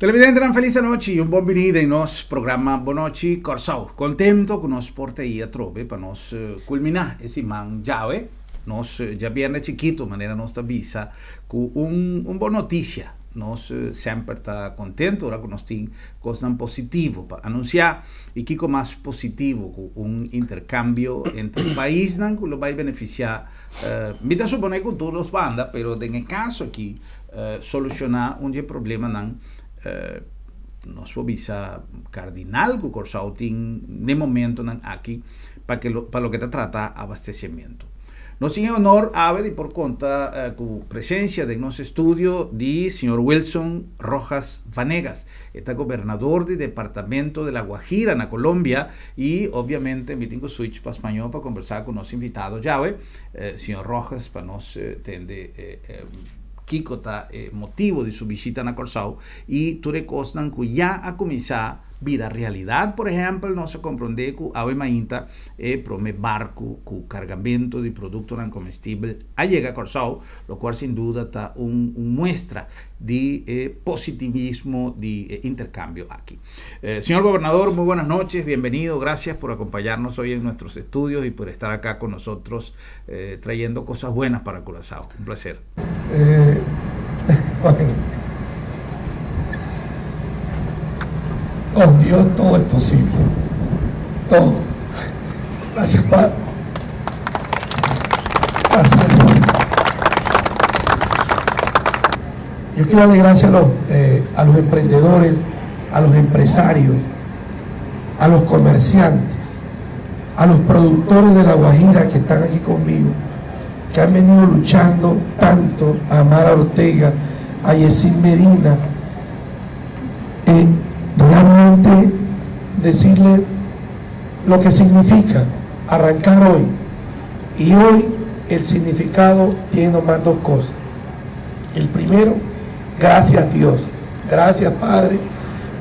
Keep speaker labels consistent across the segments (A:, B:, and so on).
A: Televidente, una felice noche e un buon venire in nostro programma Bonoci Corsau. Contento che nos porta a trove per nos culminare e si mangiare. Nos già viernes chiquito, manera nostra visa, con un buona notizia. Nos sempre sta contento, ora con nostri cose positivo, per annunciare il chico más positivo, con un intercambio entre paesi, che lo va a beneficiare. Mi da suppone con tutti los banda, però nel caso che solucionare un problema non nos visa cardinal que Corsau de momento aquí para lo que te trata abastecimiento. Nos tiene honor ave y por conta con presencia de nuestro estudio de señor Wilson Rojas Vanegas, está gobernador del departamento de La Guajira en Colombia y obviamente me tengo switch para español para conversar con nuestro invitado llave, señor Rojas, para nos tende Kikota motivo de su visita a Corsau y tuve cosas que ya ha comenzado a vida realidad. Por ejemplo, no se comprende que ave mainta prome barco con cargamento de productos no comestibles a llegar a Corsau, lo cual sin duda está un muestra de positivismo, de intercambio aquí. Señor gobernador, muy buenas noches, bienvenido, gracias por acompañarnos hoy en nuestros estudios y por estar acá con nosotros trayendo cosas buenas para Curazao. Un placer.
B: Con Dios todo es posible. Todo. Gracias, Padre. Gracias. Yo quiero darle gracias a los emprendedores, a los empresarios, a los comerciantes, a los productores de La Guajira que están aquí conmigo, que han venido luchando tanto, a Mara Ortega, a Yesid Medina, realmente decirle lo que significa arrancar hoy. Y hoy el significado tiene nomás dos cosas. El primero, gracias Dios, gracias Padre,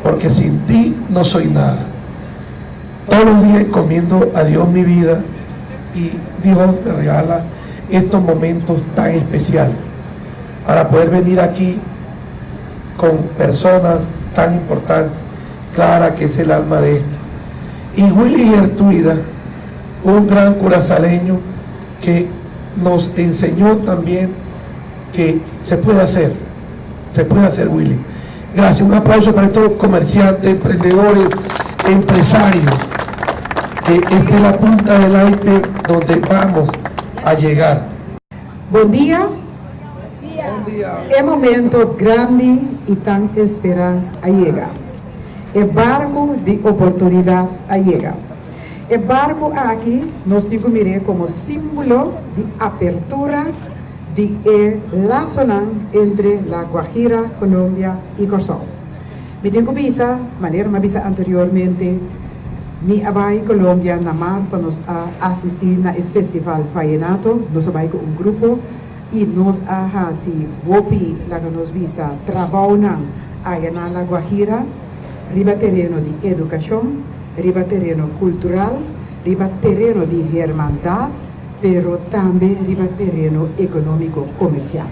B: porque sin ti no soy nada. Todos los días encomiendo a Dios mi vida y Dios me regala estos momentos tan especiales para poder venir aquí con personas tan importantes. Clara, que es el alma de esto, y Willy Gertruida, un gran curazaleño que nos enseñó también que se puede hacer Willy. Gracias, un aplauso para estos comerciantes, emprendedores, empresarios, que esta es la punta del iceberg donde vamos a llegar.
C: Bom dia. É momento grande e tan esperado a llegar. El barco de oportunidad a llegar. El barco aquí nos tengo mirar como símbolo de apertura de la zona entre La Guajira, Colombia y Corsau. Me tengo visa, manera me visa anteriormente, mi abai en Colombia, Namar, para nos asistir al Festival Vallenato, nos abai con un grupo y nos ha si wopi la que nos visa trabajo allá en La Guajira, riba terreno de educación, riba terreno cultural, riba terreno de hermandad, pero también riba terreno económico comercial.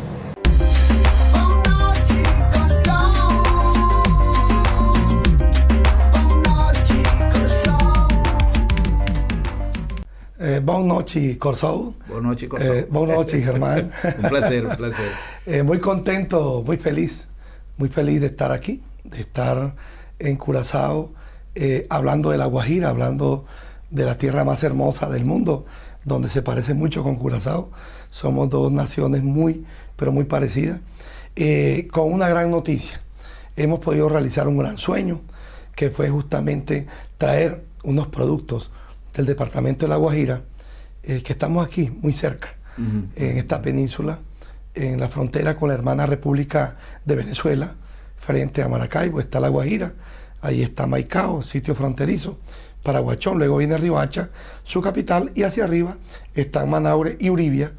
B: Buenas noches, Corsau.
A: Buenas noches, Corsau.
B: Buenas noches, Germán.
A: Un placer, un placer.
B: Muy contento, muy feliz de estar aquí, de estar en Curazao, hablando de La Guajira, hablando de la tierra más hermosa del mundo, donde se parece mucho con Curazao. Somos dos naciones muy, pero muy parecidas, con una gran noticia. Hemos podido realizar un gran sueño, que fue justamente traer unos productos del departamento de La Guajira, que estamos aquí, muy cerca, en esta península, en la frontera con la hermana República de Venezuela. Frente a Maracaibo está La Guajira, ahí está Maicao, sitio fronterizo, Paraguachón, luego viene Riohacha, su capital, y hacia arriba están Manaure y Uribia,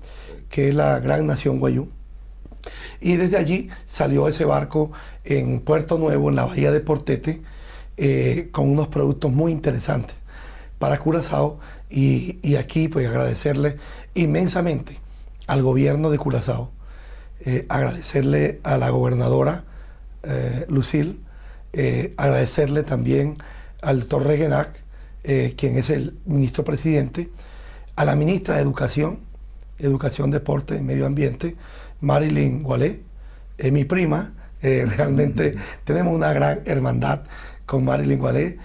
B: que es la gran nación guayú. Y desde allí salió ese barco en Puerto Nuevo, en la bahía de Portete, con unos productos muy interesantes para Curazao, y aquí pues agradecerle inmensamente al gobierno de Curazao, agradecerle a la gobernadora Lucille, Agradecerle también al doctor Regenac, quien es el ministro presidente, a la ministra de Educación, Deporte y Medio Ambiente, Marilyn Gualé, mi prima. Realmente tenemos una gran hermandad con Marilyn Gualé,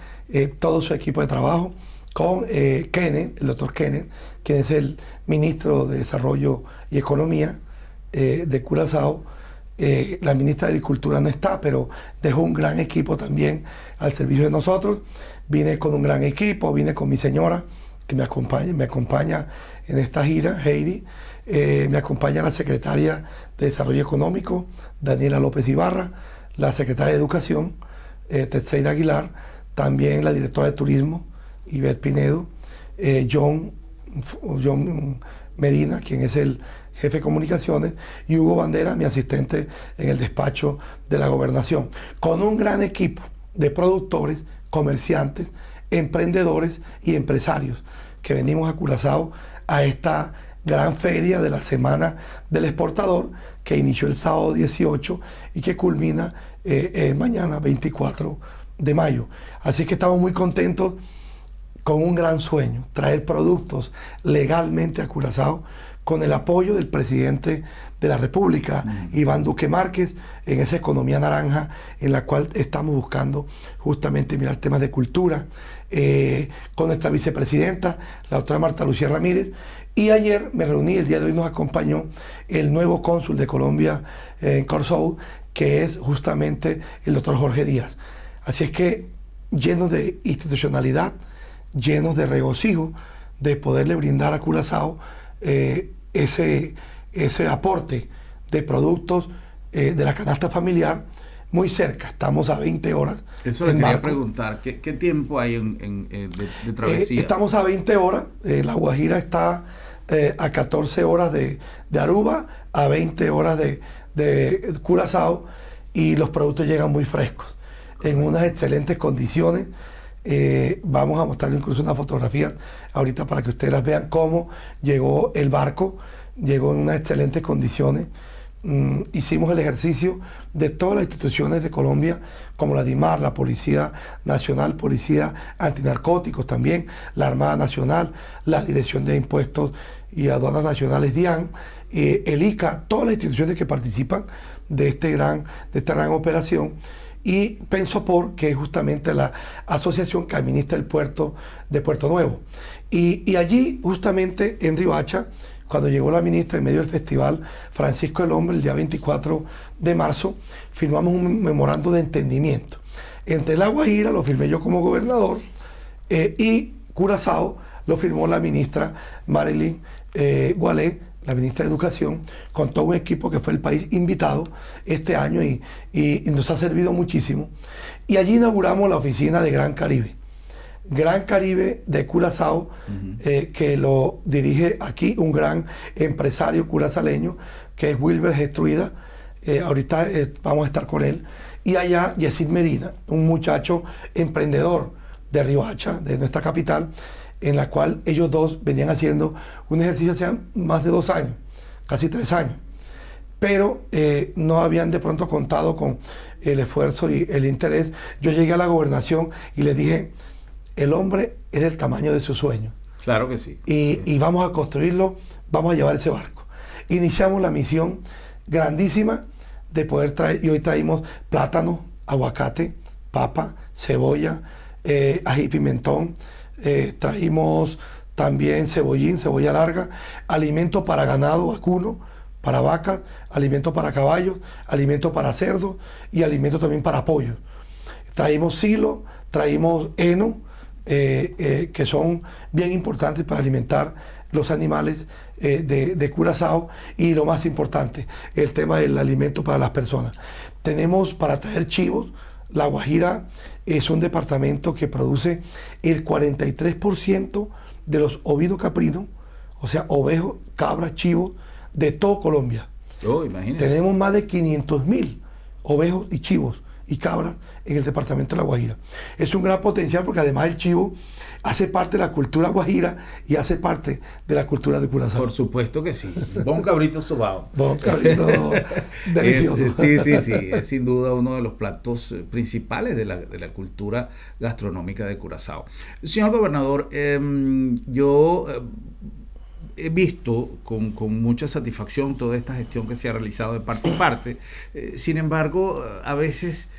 B: todo su equipo de trabajo, con Kenneth, el doctor Kenneth, quien es el ministro de Desarrollo y Economía de Curazao. La ministra de Agricultura no está, pero dejó un gran equipo también al servicio de nosotros. Vine con un gran equipo, vine con mi señora, que me acompaña en esta gira, Heidi. Me acompaña la secretaria de Desarrollo Económico, Daniela López Ibarra, la secretaria de Educación, Tetseira Aguilar, también la directora de Turismo, Ivette Pinedo, John Medina, quien es el jefe de comunicaciones, y Hugo Bandera, mi asistente en el despacho de la gobernación, con un gran equipo de productores, comerciantes, emprendedores y empresarios que venimos a Curazao a esta gran feria de la Semana del Exportador, que inició el sábado 18 y que culmina mañana 24 de mayo. Así que estamos muy contentos, con un gran sueño, traer productos legalmente a Curazao, con el apoyo del presidente de la República, Iván Duque Márquez, en esa economía naranja en la cual estamos buscando justamente mirar temas de cultura, con nuestra vicepresidenta, la doctora Marta Lucía Ramírez. Y ayer me reuní, el día de hoy nos acompañó el nuevo cónsul de Colombia en Curazao, que es justamente el doctor Jorge Díaz. Así es que llenos de institucionalidad, llenos de regocijo de poderle brindar a Curazao ese aporte de productos de la canasta familiar muy cerca. Estamos a 20 horas.
A: Eso le quería preguntar, ¿qué tiempo hay de travesía?
B: Estamos a 20 horas, La Guajira está a 14 horas de Aruba, a 20 horas de Curazao, y los productos llegan muy frescos, en unas excelentes condiciones. Vamos a mostrarle incluso una fotografía ahorita para que ustedes las vean cómo llegó el barco. Llegó en unas excelentes condiciones. Hicimos el ejercicio de todas las instituciones de Colombia, como la DIMAR, la Policía Nacional, Policía Antinarcóticos también, la Armada Nacional, la Dirección de Impuestos y Aduanas Nacionales, DIAN, el ICA, todas las instituciones que participan de esta gran operación. Y Pensopor, que es justamente la asociación que administra el puerto de Puerto Nuevo. Y allí, justamente en Riohacha, cuando llegó la ministra en medio del festival Francisco el Hombre, el día 24 de marzo, firmamos un memorando de entendimiento. Entre La Guajira, lo firmé yo como gobernador, y Curazao lo firmó la ministra Marilyn Gualé, la ministra de Educación, con todo un equipo que fue el país invitado este año y nos ha servido muchísimo. Y allí inauguramos la oficina de Gran Caribe de Curazao, que lo dirige aquí un gran empresario curazaleño, que es Wilber Gestruida. Ahorita vamos a estar con él. Y allá Yesid Medina, un muchacho emprendedor de Riohacha, de nuestra capital, en la cual ellos dos venían haciendo un ejercicio hace más de 2 años, casi 3 años. Pero no habían de pronto contado con el esfuerzo y el interés. Yo llegué a la gobernación y les dije, el hombre es del tamaño de su sueño.
A: Claro que sí.
B: Y vamos a construirlo, vamos a llevar ese barco. Iniciamos la misión grandísima de poder traer, y hoy traímos plátano, aguacate, papa, cebolla, ají, pimentón, traímos también cebollín, cebolla larga, alimento para ganado vacuno, para vacas, alimento para caballos, alimento para cerdos y alimento también para pollos. Traímos silo, traímos heno, que son bien importantes para alimentar los animales de Curazao, y lo más importante, el tema del alimento para las personas. Tenemos para traer chivos. La Guajira es un departamento que produce el 43% de los ovinos caprinos, o sea, ovejos, cabras, chivos, de todo Colombia.
A: Oh, imagínate.
B: Tenemos más de 500.000 ovejos y chivos y cabras en el departamento de La Guajira. Es un gran potencial porque además el chivo hace parte de la cultura guajira y hace parte de la cultura de Curazao.
A: Por supuesto que sí. Bon cabrito sobao.
B: Bon cabrito delicioso.
A: Sí. Es sin duda uno de los platos principales de la cultura gastronómica de Curazao. Señor gobernador, yo he visto con mucha satisfacción toda esta gestión que se ha realizado de parte en parte. Sin embargo, a veces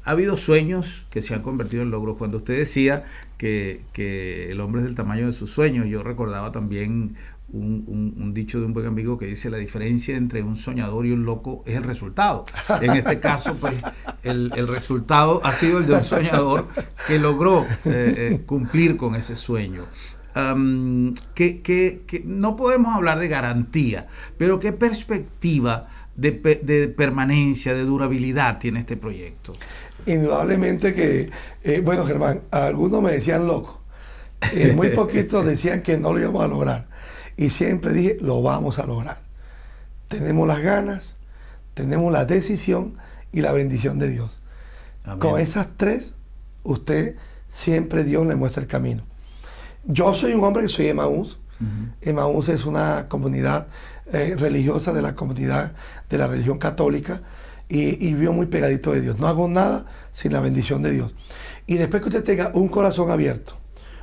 A: ha habido sueños que se han convertido en logros. Cuando usted decía que el hombre es del tamaño de sus sueños, yo recordaba también un dicho de un buen amigo que dice: la diferencia entre un soñador y un loco es el resultado. En este caso, pues, el resultado ha sido el de un soñador que logró cumplir con ese sueño. Que no podemos hablar de garantía, pero ¿qué perspectiva de permanencia, de durabilidad tiene este proyecto?
B: Indudablemente que, bueno, Germán, algunos me decían loco, muy poquitos decían que no lo íbamos a lograr, y siempre dije, lo vamos a lograr. Tenemos las ganas, tenemos la decisión y la bendición de Dios. Amén. Con esas tres, usted siempre Dios le muestra el camino. Yo soy un hombre que soy Emaús. Emaús es una comunidad religiosa de la comunidad de la religión católica y vivo muy pegadito de Dios. No hago nada sin la bendición de Dios. Y después que usted tenga un corazón abierto,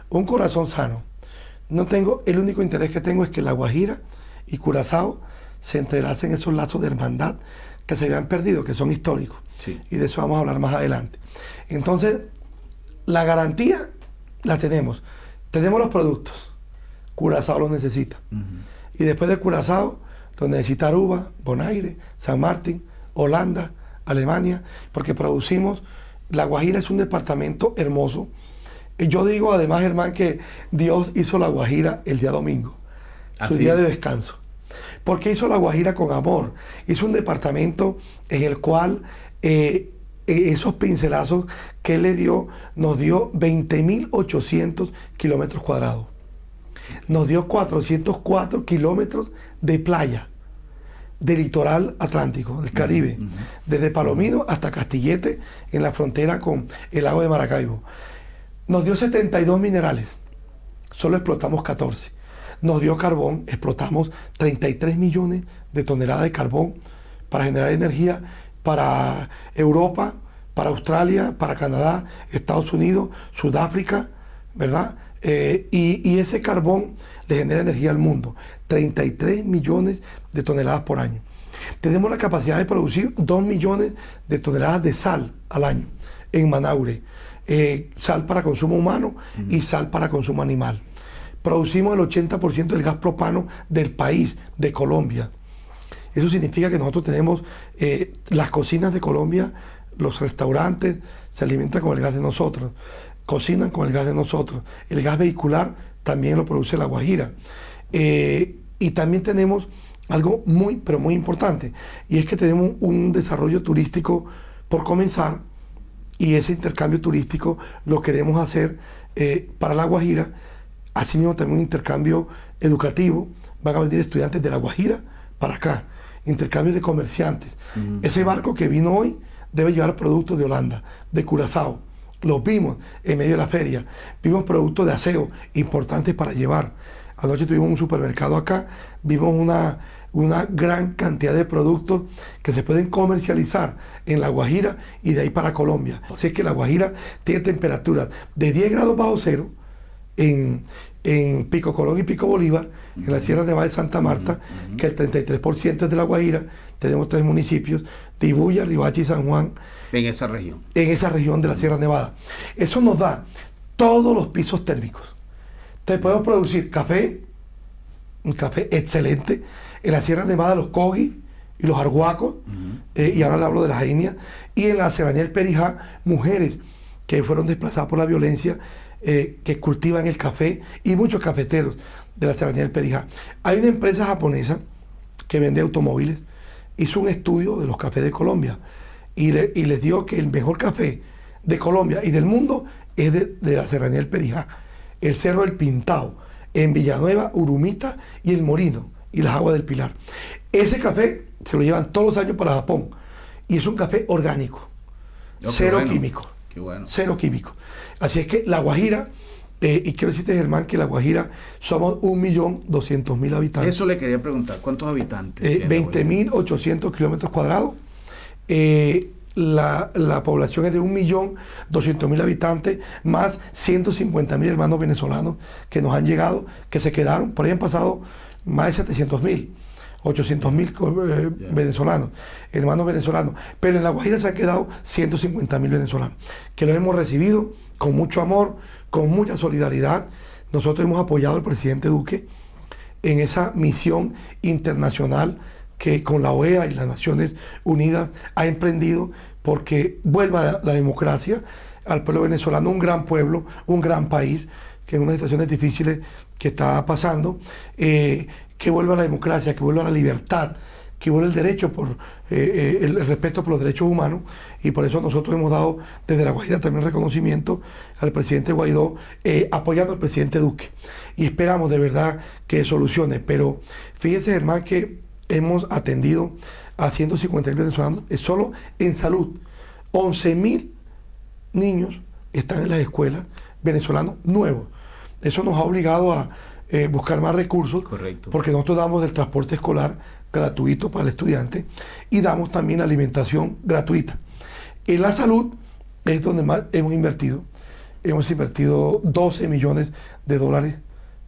B: un corazón sano, el único interés que tengo es que La Guajira y Curazao se entrelacen esos lazos de hermandad que se habían perdido, que son históricos. Sí. Y de eso vamos a hablar más adelante. Entonces, la garantía la tenemos. Tenemos los productos. Curazao los necesita. Y después de Curazao, los necesita Aruba, Bonaire, San Martín, Holanda, Alemania, porque producimos. La Guajira es un departamento hermoso. Y yo digo además, Germán, que Dios hizo La Guajira el día domingo, su día de descanso. Porque hizo La Guajira con amor. Hizo un departamento en el cual esos pincelazos que él le dio, nos dio 20.800 kilómetros cuadrados. Nos dio 404 kilómetros de playa, del litoral atlántico, del Caribe, desde Palomino hasta Castillete, en la frontera con el lago de Maracaibo. Nos dio 72 minerales, solo explotamos 14. Nos dio carbón, explotamos 33 millones de toneladas de carbón para generar energía para Europa, para Australia, para Canadá, Estados Unidos, Sudáfrica, ¿verdad? Y ese carbón le genera energía al mundo, 33 millones de toneladas por año. Tenemos la capacidad de producir 2 millones de toneladas de sal al año en Manaure, sal para consumo humano y sal para consumo animal. Producimos el 80% del gas propano del país, de Colombia. Eso significa que nosotros tenemos las cocinas de Colombia, los restaurantes se alimentan con el gas de nosotros, cocinan con el gas de nosotros. El gas vehicular también lo produce La Guajira. Y también tenemos algo muy, pero muy importante, y es que tenemos un desarrollo turístico por comenzar, y ese intercambio turístico lo queremos hacer para La Guajira. Asimismo también un intercambio educativo, van a venir estudiantes de La Guajira para acá, intercambios de comerciantes. Ese barco que vino hoy debe llevar productos de Holanda, de Curazao. Los vimos en medio de la feria. Vimos productos de aseo importantes para llevar. Anoche tuvimos un supermercado acá, vimos una gran cantidad de productos que se pueden comercializar en La Guajira y de ahí para Colombia. Así es que La Guajira tiene temperaturas de 10 grados bajo cero en Pico Colón y Pico Bolívar, en la Sierra Nevada de Santa Marta, que el 33% es de La Guajira. Tenemos 3 municipios, Tibuya, Riohacha y San Juan.
A: En esa región.
B: En esa región de la Sierra Nevada. Eso nos da todos los pisos térmicos. Entonces podemos producir café, un café excelente, en la Sierra Nevada los Cogi y los Arhuacos, y ahora le hablo de las Indias, y en la Serranía del Perijá, mujeres que fueron desplazadas por la violencia, que cultivan el café, y muchos cafeteros de la Serranía del Perijá. Hay una empresa japonesa que vende automóviles, hizo un estudio de los cafés de Colombia y les dio que el mejor café de Colombia y del mundo es de la Serranía del Perijá, el Cerro del Pintao, en Villanueva, Urumita y El Morino y las Aguas del Pilar. Ese café se lo llevan todos los años para Japón y es un café orgánico.
A: Oh,
B: cero
A: bueno.
B: químicos.
A: Qué bueno.
B: Cero químicos. Así es que La Guajira, y quiero decirte, Germán, que La Guajira somos 1.200.000 habitantes.
A: Eso le quería preguntar, ¿cuántos habitantes tiene La Guajira?
B: 20.800 kilómetros cuadrados. La población es de 1.200.000 habitantes, más 150.000 hermanos venezolanos que nos han llegado, que se quedaron. Por ahí han pasado más de 700.000, 800.000 venezolanos, hermanos venezolanos. Pero en La Guajira se han quedado 150.000 venezolanos, que los hemos recibido con mucho amor, con mucha solidaridad. Nosotros hemos apoyado al presidente Duque en esa misión internacional que con la OEA y las Naciones Unidas ha emprendido, porque vuelva la democracia al pueblo venezolano, un gran pueblo, un gran país, que en unas situaciones difíciles que está pasando, que vuelva la democracia, que vuelva la libertad, que vuelva el derecho por el respeto por los derechos humanos. Y por eso nosotros hemos dado desde La Guajira también reconocimiento al presidente Guaidó, apoyando al presidente Duque, y esperamos de verdad que solucione. Pero fíjese, Germán, que hemos atendido a 150.000 venezolanos solo en salud. 11.000 niños están en las escuelas venezolanos nuevos. Eso nos ha obligado a buscar más recursos.
A: Correcto.
B: Porque nosotros damos el transporte escolar gratuito para el estudiante y damos también alimentación gratuita. En la salud es donde más hemos invertido. Hemos invertido 12 millones de dólares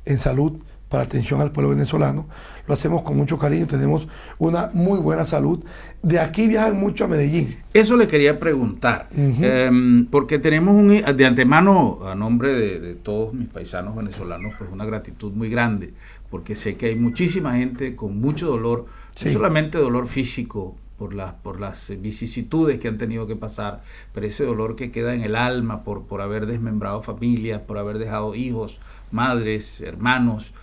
B: en salud para atención al pueblo venezolano. Lo hacemos con mucho cariño, tenemos una muy buena salud. De aquí viajan mucho a Medellín.
A: Eso le quería preguntar, porque tenemos de antemano, a nombre de todos mis paisanos venezolanos, pues una gratitud muy grande, porque sé que hay muchísima gente con mucho dolor,
B: Sí.
A: no solamente dolor físico por las vicisitudes que han tenido que pasar, pero ese dolor que queda en el alma por haber desmembrado familias, por haber dejado hijos, madres, hermanos,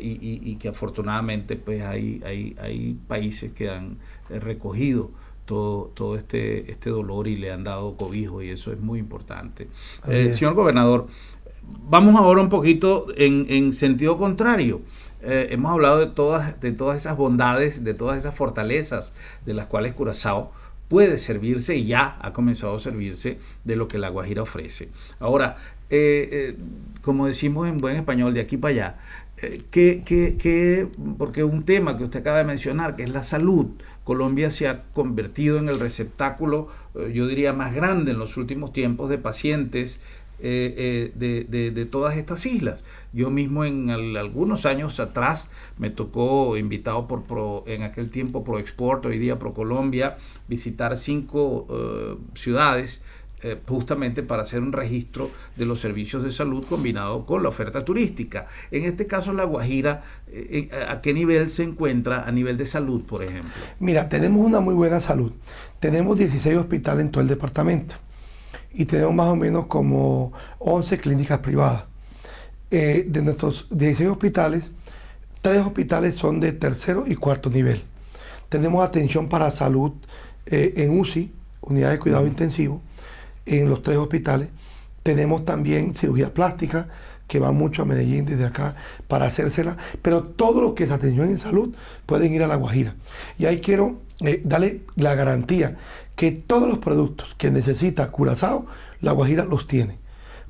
A: y que afortunadamente pues hay países que han recogido todo este dolor y le han dado cobijo, y eso es muy importante. Señor gobernador, vamos ahora un poquito en sentido contrario. Hemos hablado de todas esas bondades, de todas esas fortalezas de las cuales Curazao puede servirse, y ya ha comenzado a servirse de lo que La Guajira ofrece. Ahora, como decimos en buen español, de aquí para allá, porque un tema que usted acaba de mencionar, que es la salud, Colombia se ha convertido en el receptáculo, yo diría, más grande en los últimos tiempos de pacientes de todas estas islas. Yo mismo en algunos años atrás me tocó, invitado en aquel tiempo ProExport, hoy día ProColombia, visitar 5 ciudades, justamente para hacer un registro de los servicios de salud combinado con la oferta turística. En este caso, La Guajira, ¿a qué nivel se encuentra a nivel de salud, por ejemplo?
B: Mira, tenemos una muy buena salud. Tenemos 16 hospitales en todo el departamento y tenemos más o menos como 11 clínicas privadas. De nuestros 16 hospitales, 3 hospitales son de tercero y cuarto nivel. Tenemos atención para salud en UCI, unidad de cuidado intensivo, en los 3 hospitales. Tenemos también cirugía plástica, que va mucho a Medellín desde acá para hacérsela, pero todo lo que es atención en salud pueden ir a La Guajira. Y ahí quiero darle la garantía que todos los productos que necesita Curazao, La Guajira los tiene,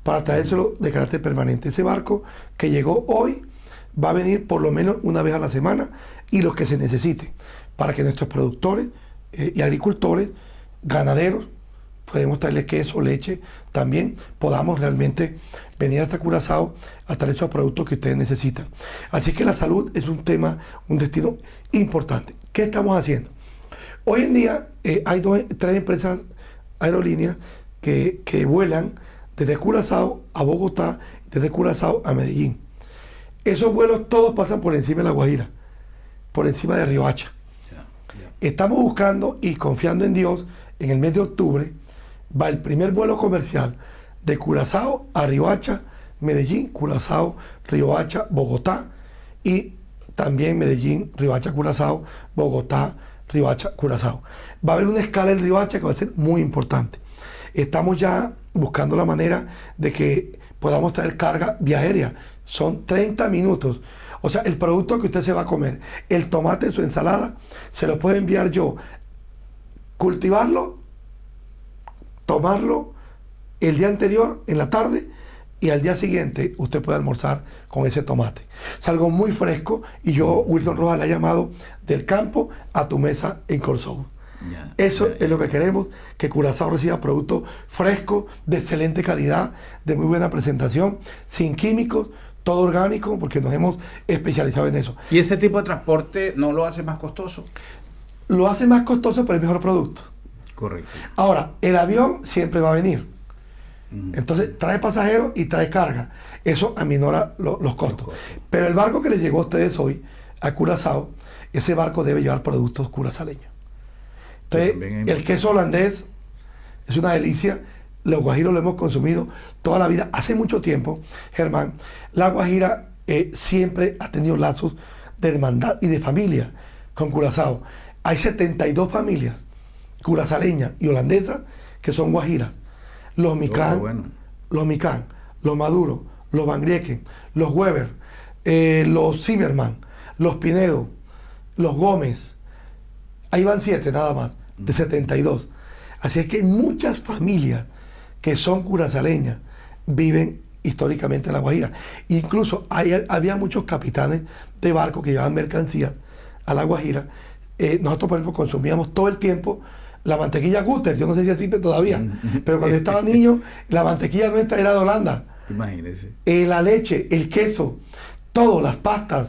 B: para traérselo de carácter permanente. Ese barco que llegó hoy va a venir por lo menos una vez a la semana, y los que se necesite, para que nuestros productores y agricultores, ganaderos, podemos traerle queso, leche, también podamos realmente venir hasta Curazao a traer esos productos que ustedes necesitan. Así que la salud es un tema, un destino importante. ¿Qué estamos haciendo? Hoy en día hay 3 empresas aerolíneas que vuelan desde Curazao a Bogotá, desde Curazao a Medellín. Esos vuelos todos pasan por encima de La Guajira, por encima de Riohacha. Estamos buscando y confiando en Dios, en el mes de octubre va el primer vuelo comercial de Curazao a Riohacha, Medellín, Curazao, Riohacha, Bogotá, y también Medellín, Riohacha, Curazao, Bogotá, Riohacha, Curazao. Va a haber una escala en Riohacha que va a ser muy importante. Estamos ya buscando la manera de que podamos traer carga vía aérea. Son 30 minutos. O sea, el producto que usted se va a comer, el tomate de su ensalada, se lo puedo enviar yo, cultivarlo, tomarlo el día anterior, en la tarde, y al día siguiente usted puede almorzar con ese tomate. Es algo muy fresco y yo, Wilson Rojas, le ha llamado del campo a tu mesa en Corsou. Eso es lo que queremos, que Curazao reciba productos frescos, de excelente calidad, de muy buena presentación, sin químicos, todo orgánico, porque nos hemos especializado en eso.
A: ¿Y ese tipo de transporte no lo hace más costoso?
B: Lo hace más costoso, pero es mejor producto.
A: Correcto.
B: Ahora, el avión siempre va a venir. Entonces, trae pasajeros y trae carga. Eso aminora los costos. Pero el barco que les llegó a ustedes hoy, a Curazao, ese barco debe llevar productos curazaleños. Entonces, el queso holandés es una delicia. Los guajiros lo hemos consumido toda la vida. Hace mucho tiempo, Germán, la Guajira siempre ha tenido lazos de hermandad y de familia con Curazao. Hay 72 familias curazaleñas y holandesas que son guajiras. Los Micán, los Maduro, los Van Grieken, los Weber, los Zimmerman, los Pinedo, los Gómez. Ahí van 7 nada más, de 72. Así es que muchas familias que son curazaleñas viven históricamente en La Guajira. Incluso había muchos capitanes de barcos que llevaban mercancías a La Guajira. Nosotros, por ejemplo, consumíamos todo el tiempo la mantequilla Guster. Yo no sé si existe todavía, pero cuando yo estaba niño, la mantequilla nuestra era de Holanda.
A: Imagínese.
B: La leche, el queso, todo, las pastas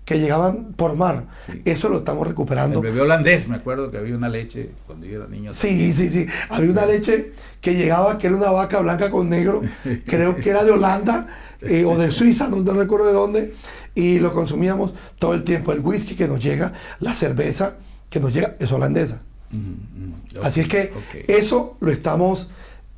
B: que llegaban por mar, sí. Eso lo estamos recuperando.
A: El bebé holandés, me acuerdo que había una leche cuando yo era niño.
B: Sí. Había una leche que llegaba, que era una vaca blanca con negro, creo que era de Holanda o de Suiza, no recuerdo de dónde, y lo consumíamos todo el tiempo. El whisky que nos llega, la cerveza que nos llega, es holandesa. Así es que eso lo estamos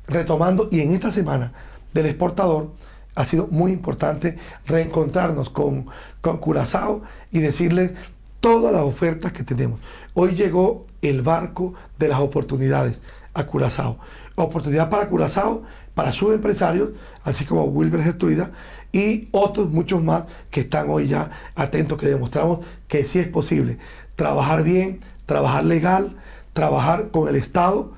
B: retomando, y en esta semana del exportador ha sido muy importante reencontrarnos con Curazao y decirles todas las ofertas que tenemos. Hoy llegó el barco de las oportunidades a Curazao. Oportunidad para Curazao, para sus empresarios, así como Wilber Gestruida y otros muchos más que están hoy ya atentos, que demostramos que sí es posible trabajar bien, trabajar legal, trabajar con el Estado,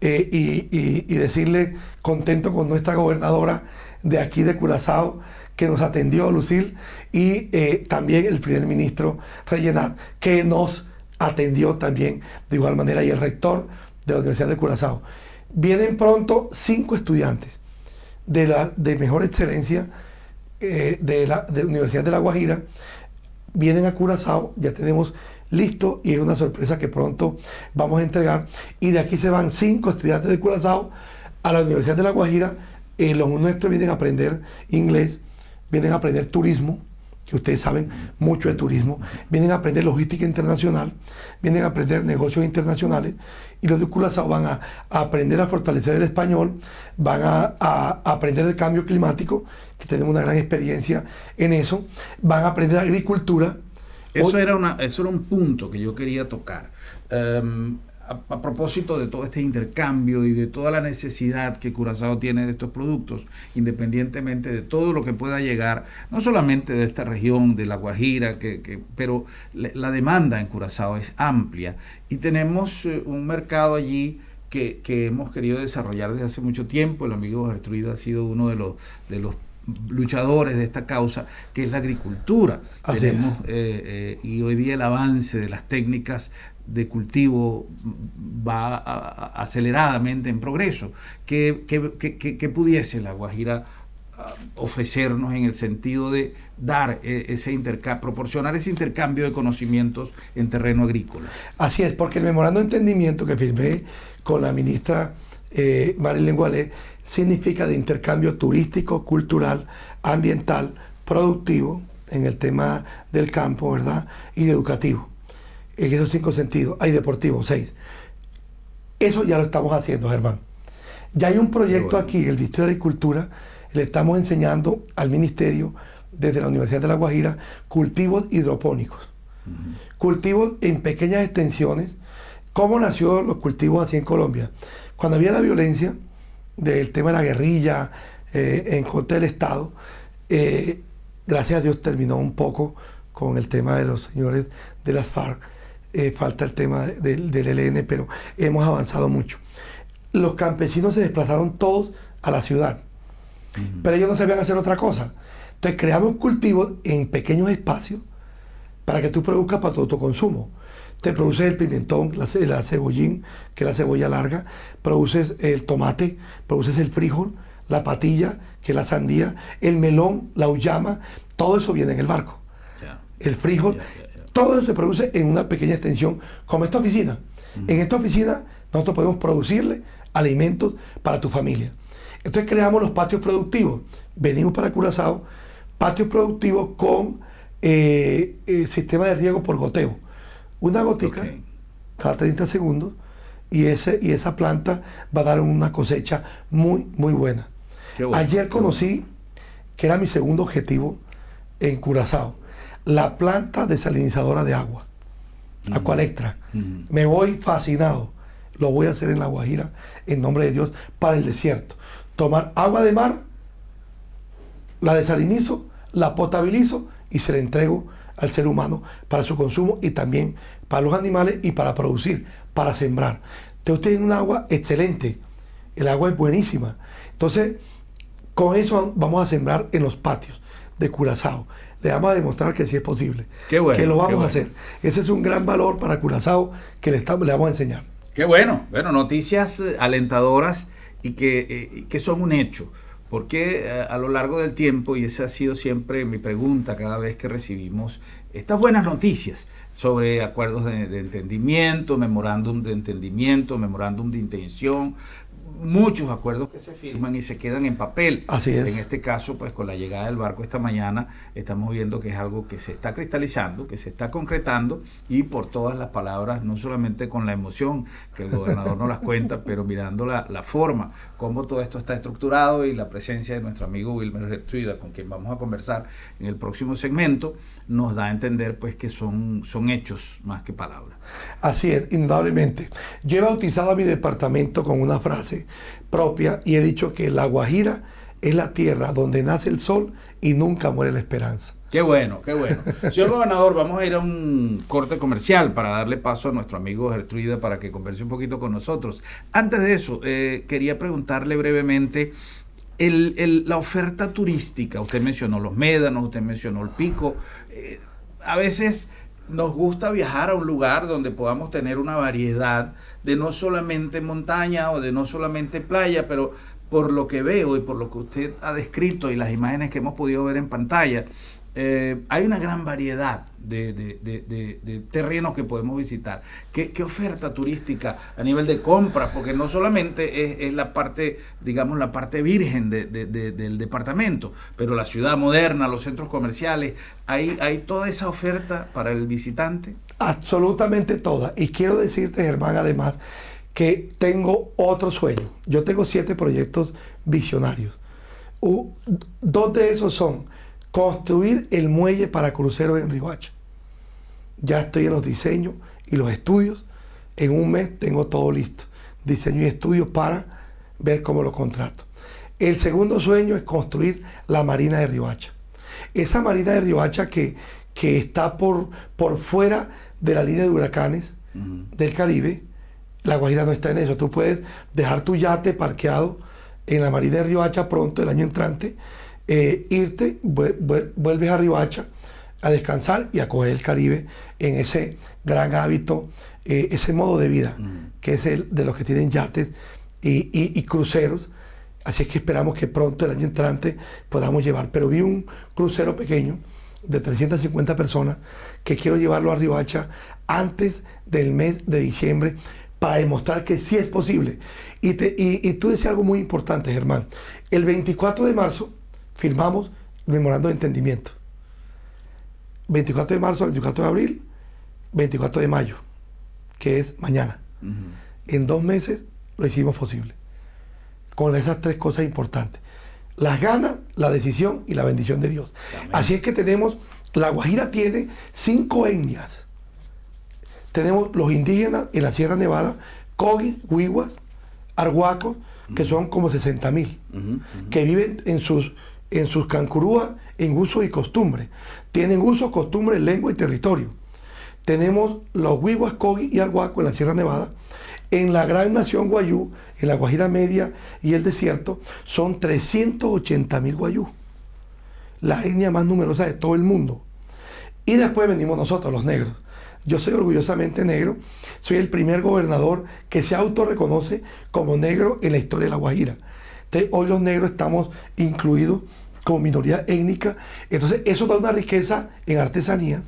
B: y decirle contento con nuestra gobernadora de aquí de Curazao, que nos atendió, Lucille, y también el primer ministro Rellenat, que nos atendió también de igual manera, y el rector de la Universidad de Curazao. Vienen pronto 5 estudiantes de mejor excelencia de la Universidad de La Guajira, vienen a Curazao, ya tenemos listo, y es una sorpresa que pronto vamos a entregar, y de aquí se van 5 estudiantes de Curazao a la Universidad de La Guajira. Los nuestros vienen a aprender inglés, vienen a aprender turismo, que ustedes saben mucho de turismo, vienen a aprender logística internacional, vienen a aprender negocios internacionales, y los de Curazao van a aprender a fortalecer el español, van a aprender el cambio climático, que tenemos una gran experiencia en eso, van a aprender agricultura.
A: Eso era un punto que yo quería tocar. A propósito de todo este intercambio y de toda la necesidad que Curazao tiene de estos productos, independientemente de todo lo que pueda llegar, no solamente de esta región, de La Guajira, pero la demanda en Curazao es amplia, y tenemos un mercado allí que hemos querido desarrollar desde hace mucho tiempo. El amigo Gestruida ha sido uno de los luchadores de esta causa, que es la agricultura. Y hoy día el avance de las técnicas de cultivo va aceleradamente en progreso. ¿Qué pudiese La Guajira ofrecernos en el sentido de dar ese intercambio, proporcionar ese intercambio de conocimientos en terreno agrícola?
B: Así es, porque el memorando de entendimiento que firmé con la ministra Marilyn Gualé significa de intercambio turístico, cultural, ambiental, productivo, en el tema del campo, ¿verdad? Y educativo. En esos 5 sentidos. Hay deportivo, 6. Eso ya lo estamos haciendo, Germán. Ya hay un proyecto aquí, el Ministerio de Agricultura, le estamos enseñando al Ministerio, desde la Universidad de La Guajira, cultivos hidropónicos. Cultivos en pequeñas extensiones. ¿Cómo nació los cultivos así en Colombia? Cuando había la violencia del tema de la guerrilla en contra del Estado, gracias a Dios terminó un poco con el tema de los señores de las FARC. Falta el tema del ELN, pero hemos avanzado mucho. los campesinos se desplazaron todos a la ciudad. Pero ellos no sabían hacer otra cosa. Entonces creamos cultivos en pequeños espacios para que tú produzcas para tu autoconsumo. Te produces el pimentón, la cebollín, que es la cebolla larga, produces el tomate, produces el frijol, la patilla, que es la sandía, el melón, la uyama, todo eso viene en el barco. El frijol, todo eso se produce en una pequeña extensión, como esta oficina. En esta oficina nosotros podemos producirle alimentos para tu familia. Entonces creamos los patios productivos. Venimos para Curazao, patios productivos con sistema de riego por goteo. Una gotica cada 30 segundos y esa planta va a dar una cosecha muy, muy buena. Bueno, ayer conocí, que era mi segundo objetivo en Curazao, la planta desalinizadora de agua, Aqualectra. Me voy fascinado. Lo voy a hacer en La Guajira, en nombre de Dios, para el desierto. Tomar agua de mar, la desalinizo, la potabilizo y se la entrego al ser humano para su consumo y también para los animales y para producir, para sembrar. Entonces tienen un agua excelente, el agua es buenísima. Entonces, con eso vamos a sembrar en los patios de Curazao. Le vamos a demostrar que sí es posible, que lo vamos a hacer. Ese es un gran valor para Curazao que le vamos a enseñar.
A: Qué bueno, noticias alentadoras y que son un hecho. Porque a lo largo del tiempo, y esa ha sido siempre mi pregunta cada vez que recibimos estas buenas noticias sobre acuerdos de entendimiento, memorándum de entendimiento, memorándum de intención, muchos acuerdos que se firman y se quedan en papel.
B: Así es.
A: En este caso, pues con la llegada del barco esta mañana, estamos viendo que es algo que se está cristalizando, que se está concretando, y por todas las palabras, no solamente con la emoción que el gobernador nos las cuenta, pero mirando la forma, cómo todo esto está estructurado, y la presencia de nuestro amigo Wilmer Gertruida, con quien vamos a conversar en el próximo segmento, nos da a entender pues que son hechos más que palabras.
B: Así es, indudablemente. Yo he bautizado a mi departamento con una frase propia y he dicho que La Guajira es la tierra donde nace el sol y nunca muere la esperanza.
A: Qué bueno, qué bueno. Señor gobernador, vamos a ir a un corte comercial para darle paso a nuestro amigo Gertruida para que converse un poquito con nosotros. Antes de eso, quería preguntarle brevemente la oferta turística. Usted mencionó los médanos, usted mencionó el pico. A veces nos gusta viajar a un lugar donde podamos tener una variedad de no solamente montaña o de no solamente playa, pero por lo que veo y por lo que usted ha descrito y las imágenes que hemos podido ver en pantalla, hay una gran variedad de terrenos que podemos visitar. ¿Qué oferta turística a nivel de compras? Porque no solamente es la parte, digamos, la parte virgen del departamento, pero la ciudad moderna, los centros comerciales, ¿hay toda esa oferta para el visitante? Absolutamente toda. Y quiero decirte, Germán, además, que tengo otro sueño. Yo tengo 7 proyectos visionarios. 2 de esos son construir el muelle para cruceros en Riohacha. Ya estoy en los diseños y los estudios. En un mes tengo todo listo. Diseño y estudios para ver cómo lo contrato. El segundo sueño es construir la marina de Riohacha. Esa marina de Riohacha que está por fuera de la línea de huracanes del Caribe. La Guajira no está en eso. Tú puedes dejar tu yate parqueado en la marina de Riohacha pronto, el año entrante, irte, vuelves a Riohacha a descansar y a coger el Caribe en ese gran hábito, ese modo de vida, que es el de los que tienen yates y cruceros. Así es que esperamos que pronto, el año entrante, podamos llevar. Pero vi un crucero pequeño de 350 personas que quiero llevarlo a Riohacha antes del mes de diciembre, para demostrar que sí es posible. Y tú decías algo muy importante, Germán. El 24 de marzo firmamos memorando de entendimiento. 24 de marzo, 24 de abril, 24 de mayo, que es mañana. En 2 meses lo hicimos posible. Con esas 3 cosas importantes: las ganas, la decisión y la bendición de Dios. Amén. Así es que tenemos, La Guajira tiene 5 etnias. Tenemos los indígenas en la Sierra Nevada, Cogis, Huihuas, Arhuacos, que son como 60,000, que viven en sus cancurúas en uso y costumbre. Tienen uso, costumbre, lengua y territorio. Tenemos los Huihuas, Cogis y Arhuacos en la Sierra Nevada,
B: En la gran nación guayú, en la Guajira Media y el desierto, son 380.000 guayú, la etnia más numerosa de todo el mundo. Y después venimos nosotros, los negros. Yo soy orgullosamente negro, soy el primer gobernador que se autorreconoce como negro en la historia de la Guajira. Entonces, hoy los negros estamos incluidos como minoría étnica. Entonces, eso da una riqueza en artesanías,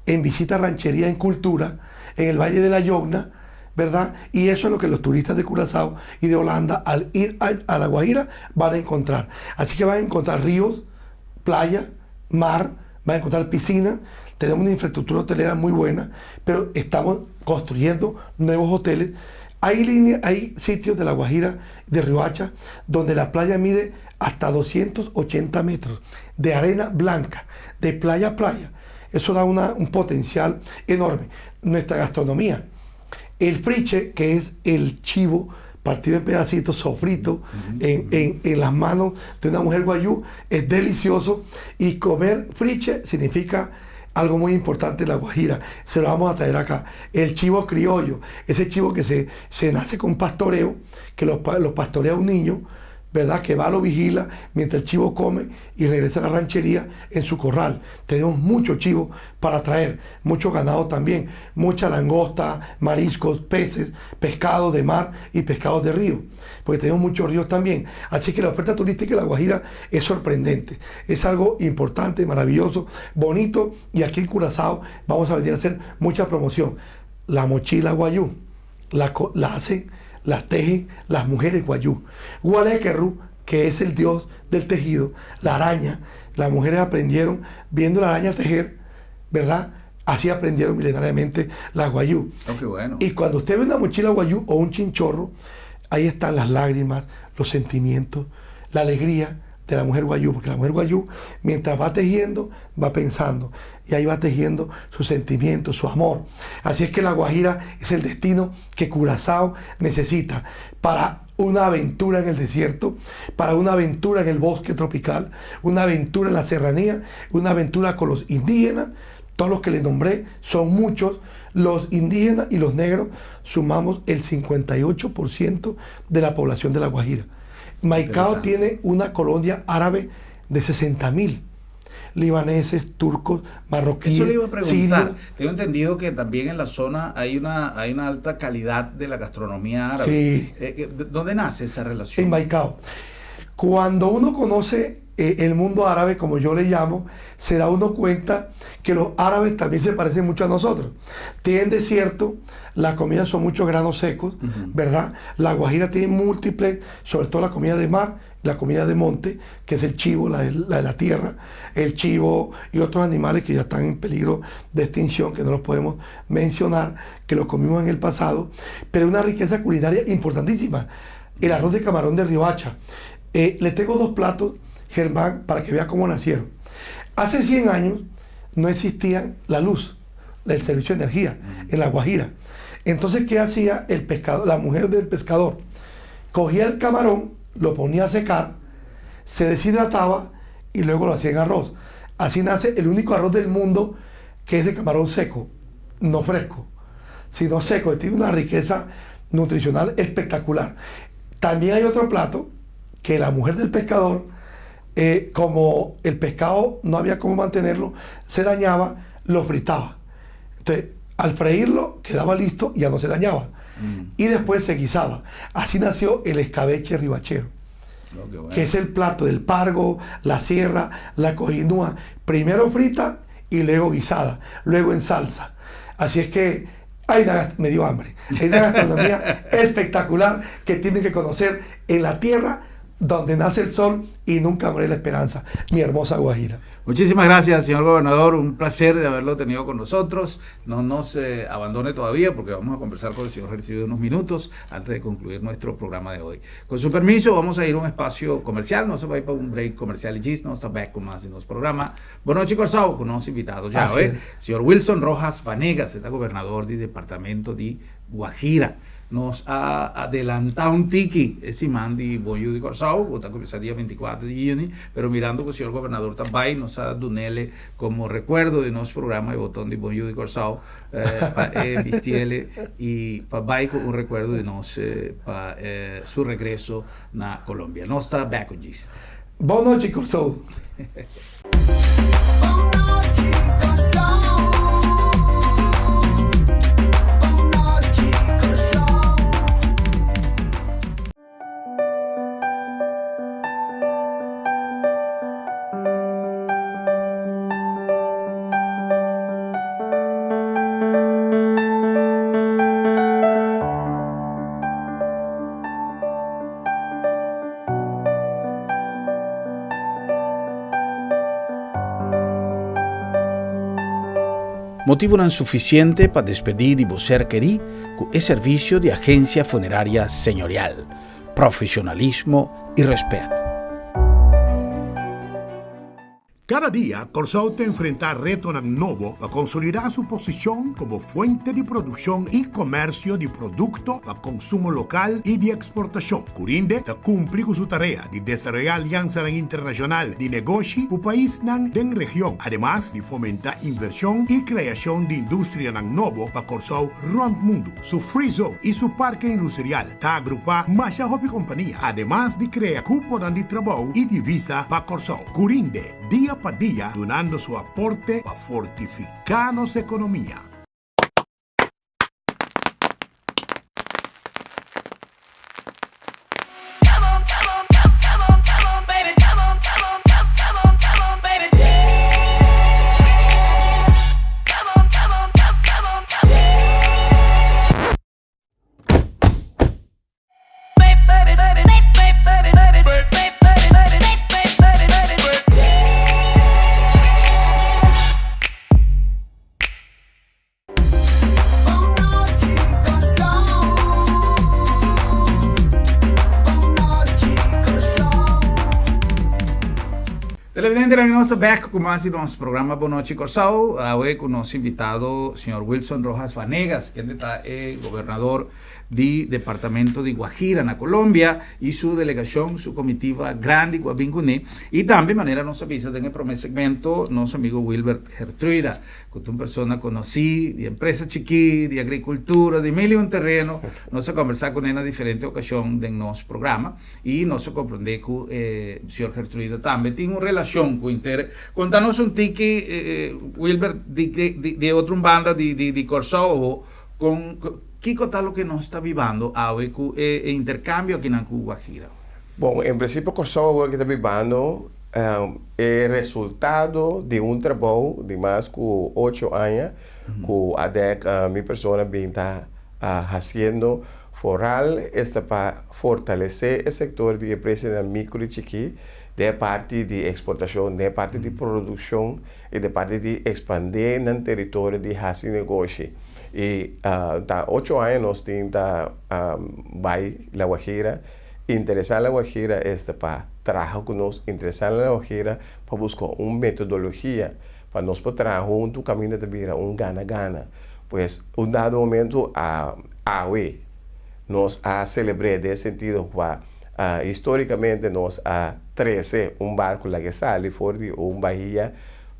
B: en visita a ranchería, en cultura, en el Valle de la Yogna, ¿verdad? Y eso es lo que los turistas de Curazao y de Holanda, al ir a la Guajira, van a encontrar. Así que van a encontrar ríos, playa, mar, van a encontrar piscinas. Tenemos una infraestructura hotelera muy buena, pero estamos construyendo nuevos hoteles. Hay sitios de la Guajira, de Riohacha, donde la playa mide hasta 280 metros de arena blanca, de playa a playa. Eso da un potencial enorme. Nuestra gastronomía, el friche, que es el chivo partido en pedacitos, sofrito, en las manos de una mujer guayú, es delicioso. Y comer friche significa algo muy importante en la Guajira. Se lo vamos a traer acá. El chivo criollo, ese chivo que se nace con pastoreo, que lo pastorea un niño, ¿verdad? Que va, lo vigila mientras el chivo come y regresa a la ranchería en su corral. Tenemos mucho chivo para traer, mucho ganado también, mucha langosta, mariscos, peces, pescados de mar y pescados de río, porque tenemos muchos ríos también. Así que la oferta turística de La Guajira es sorprendente, es algo importante, maravilloso, bonito, y aquí en Curazao vamos a venir a hacer mucha promoción. La mochila guayú, la hacen, las tejen las mujeres guayú. Gualequerru, que es el dios del tejido, la araña, las mujeres aprendieron viendo la araña tejer, ¿verdad? Así aprendieron milenariamente las guayú.
A: Oh, qué bueno.
B: Y cuando usted ve una mochila guayú o un chinchorro, ahí están las lágrimas, los sentimientos, la alegría de la mujer guayú, porque la mujer guayú, mientras va tejiendo, va pensando, y ahí va tejiendo sus sentimientos, su amor. Así es que la Guajira es el destino que Curazao necesita para una aventura en el desierto, para una aventura en el bosque tropical, una aventura en la serranía, una aventura con los indígenas. Todos los que les nombré son muchos. Los indígenas y los negros sumamos el 58% de la población de la Guajira. Maicao tiene una colonia árabe de 60.000 libaneses, turcos, marroquíes.
A: Eso le iba a preguntar.
B: Sirios.
A: Tengo entendido que también en la zona hay una alta calidad de la gastronomía árabe.
B: Sí.
A: ¿Dónde nace esa relación?
B: En Maicao. Cuando uno conoce el mundo árabe, como yo le llamo, se da uno cuenta que los árabes también se parecen mucho a nosotros. Tienen desierto, la comida son muchos granos secos, ¿verdad? La Guajira tiene múltiples, sobre todo la comida de mar, la comida de monte, que es el chivo, la de la tierra, el chivo y otros animales que ya están en peligro de extinción, que no los podemos mencionar, que los comimos en el pasado, pero una riqueza culinaria importantísima. El arroz de camarón de Riohacha. Le tengo dos platos, Germán, para que vea cómo nacieron. Hace 100 años no existía la luz, el servicio de energía en La Guajira. Entonces, ¿qué hacía el pescador, la mujer del pescador? Cogía el camarón, lo ponía a secar, se deshidrataba y luego lo hacía en arroz. Así nace el único arroz del mundo que es de camarón seco, no fresco, sino seco. Tiene una riqueza nutricional espectacular. También hay otro plato que la mujer del pescador, como el pescado no había cómo mantenerlo, se dañaba, lo fritaba. Entonces, al freírlo, quedaba listo y ya no se dañaba. Y después se guisaba. Así nació el escabeche ribachero, bueno, que es el plato del pargo, la sierra, la cojinúa, primero frita y luego guisada, luego en salsa. Así es que me dio hambre. Hay una gastronomía espectacular que tienen que conocer en la tierra donde nace el sol y nunca muere la esperanza, mi hermosa Guajira.
A: Muchísimas gracias, señor gobernador, un placer de haberlo tenido con nosotros. No nos abandone todavía porque vamos a conversar con el señor Hercidio unos minutos antes de concluir nuestro programa de hoy. Con su permiso, vamos a ir a un espacio comercial, no se va a ir para un break comercial y nos está back con más de nuestro programa. Buenas noches, Corsao, con unos invitados ya, señor Wilson Rojas Vanegas, está gobernador del departamento de Guajira. nos ha adelantado un tiki, ese man de Bonju de Corsao, que está comenzando el día 24 de junio, pero mirando que el señor gobernador también nos ha dado como recuerdo de nuestro programa de botón de Bonju de Corsao, para vestirle y para con un recuerdo de nos, para su regreso a Colombia. Nos está back on this.
B: Boa noite, Corsao.
A: Motivo non suficiente para despedir de você querí con el servicio de agencia funeraria señorial, profesionalismo y respeto.
D: Cada día, Corsao te enfrenta retos nuevos para consolidar su posición como fuente de producción y comercio de productos para consumo local y de exportación. Curinde te cumple con su tarea de desarrollar alianzas internacional de negocio para país en región, además de fomentar inversión y creación de industria nueva para Corsao rond mundo. Su free zone y su parque industrial está agrupa más de compañía, además de crear cupos de trabajo y divisa para Corsao. Curinde, día para día, donando su aporte para fortificar nuestra economía.
A: Televidente, estamos back con más de nuestro programa Boa Noite Corsao. Hoy con nuestro invitado, señor Wilson Rojas Vanegas, que está gobernador del departamento de Guajira, en Colombia, y su delegación, su comitiva grande, Guabincuné. Y también, de manera nos avisa en el primer segmento, nuestro amigo Wilbert Gertruida, que es una persona conocida, de empresa chiquita, de agricultura, de medio en terreno. Nos a conversar con él en diferentes ocasiones de nuestro programa. Y nos a comprender que el señor Gertruida también tiene una relación con Inter. Contanos un tique, Wilbert, de otra banda de Corsao, con ¿qué es lo que nos está viviendo ahora con el intercambio aquí en Guajira?
E: Bom, em princípio, Corsao que está vivendo é resultado de um trabalho de mais de 8 anos que a DEC, minha pessoa, está fazendo foral esta para fortalecer o setor de empresas micro e chiqui, de parte de exportação, de parte de produção e de parte de expandir no território de fazer negócio. E há 8 anos nós temos vai La Guajira, interessar La Guajira para trabalhar conosco, interessar La Guajira para buscar uma metodologia para nós poder trabalhar junto o caminho de vida, gana-gana. Pois, um dado momento, nós celebramos nesse sentido, historicamente, nós a 13 barco lá que sai fora de bahia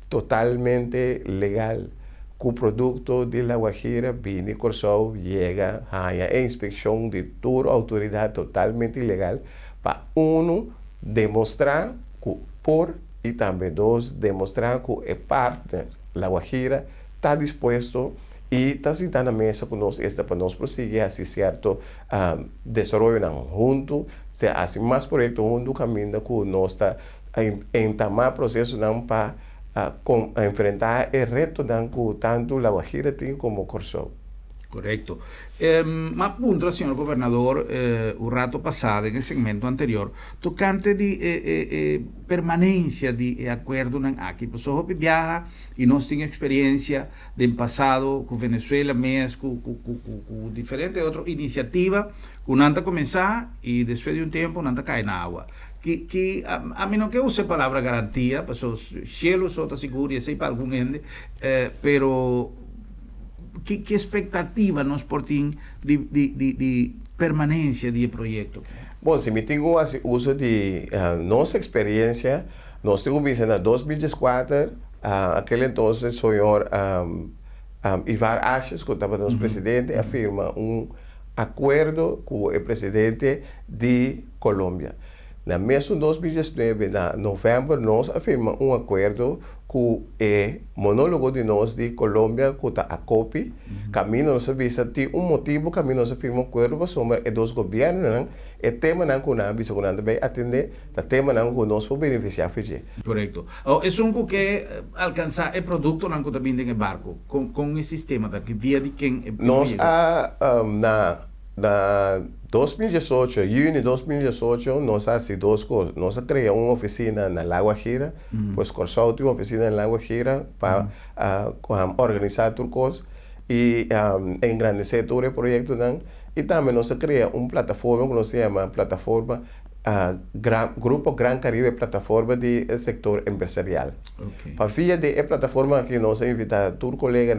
E: totalmente legal. O produto de La Guajira viene Corsao, llega a inspección de toda autoridad totalmente ilegal para uno demostrar que por y también dos demostrar que el partner La Guajira está dispuesto y está sentando en la mesa con nosotros para nos proseguir así cierto desarrollo junto, hace más proyectos junto camino que nos está en tamar proceso para a enfrentar el reto que tanto La Guajira tiene como Corsao.
A: Correcto. Ma appunto, señor gobernador, un rato pasado, en el segmento anterior, tocante de permanencia de acuerdo aquí. Pues ojo viaja y nos tiene experiencia del pasado con Venezuela, con diferentes otras iniciativas, con anta comenzar y después de un tiempo anta cae en agua. Que a mí no que use palabra garantía, pues los cielos son seguros y así para algún ende, pero que expectativa nos portem de permanência do projeto?
E: Bom, se me tenho uso de nossa experiência, nós temos visto em 2004, aquele então o senhor Ivar Ashes, que estava nosso presidente, afirma acordo com o presidente de Colômbia. Na mesma 2019, na novembro, nós afirmamos acordo com o monólogo de nós de Colômbia, com a COPI. Caminho nós visa tem motivo, caminho nós afirmamos acordo sobre os dois governos, e tema não com a visa com também atender, o tema não com nós para beneficiar Fiji.
A: Correto. É que alcançar o produto não também tem barco, com o sistema da que via de quem
E: nós na 2018, junho de 2018, nós fizemos duas coisas. Nós criamos uma oficina na La Guajira, pois Corsau tem uma oficina na La Guajira para organizar turcos e engrandecer todo o projeto. E também nós criamos uma plataforma que se chama plataforma Grupo Gran Caribe, plataforma de setor empresarial. Para via de plataforma que nós invitamos todos os colegas